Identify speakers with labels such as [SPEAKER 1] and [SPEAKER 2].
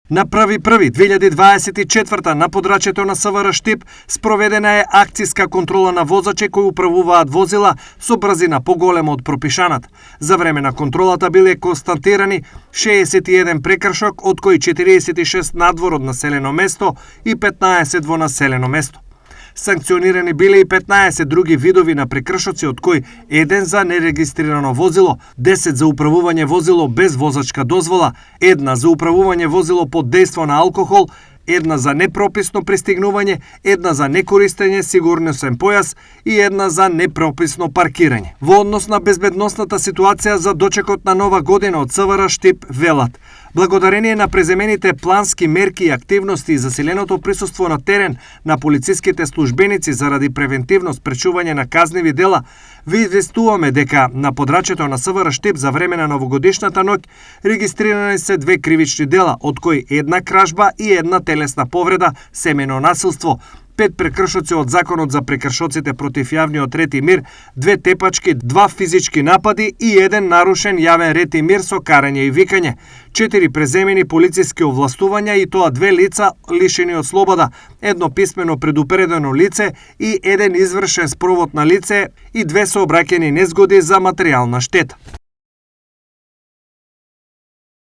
[SPEAKER 1] На 1.1.2024 на подрачјето на СВР Штип спроведена е акциска контрола на возачи кои управуваат возила со брзина поголема од пропишаната. За време на контролата биле констатирани 61 прекршок, од кои 46 надвор од населено место и 15 во населено место. Санкционирани биле и 15 други видови на прекршоци, од кои 1 за нерегистрирано возило, 10 за управување возило без возачка дозвола, 1 за управување возило под дејство на алкохол, 1 за непрописно пристигнување, 1 за некористење сигурносен појас и 1 за непрописно паркирање. Во однос на безбедносната ситуација за дочекот на нова година од СВР Штип велат: благодарение на преземените плански мерки и активности и засиленото присуство на терен на полициските службеници заради превентивно спречување на казниви дела, ви известуваме дека на подрачјето на СВР Штип за време на новогодишната ноќ регистрирани се 2 кривични дела, од кои 1 кражба и 1 телесна повреда, семејно насилство, 5 прекршоци од Законот за прекршоците против јавниот ред и мир, 2 тепачки, 2 физички напади и 1 нарушен јавен ред и мир со карање и викање, 4 преземени полициски овластувања и тоа 2 лица лишени од слобода, 1 писмено предупредено лице и 1 извршен спровод на лице и 2 сообраќајни незгоди за материјална штета.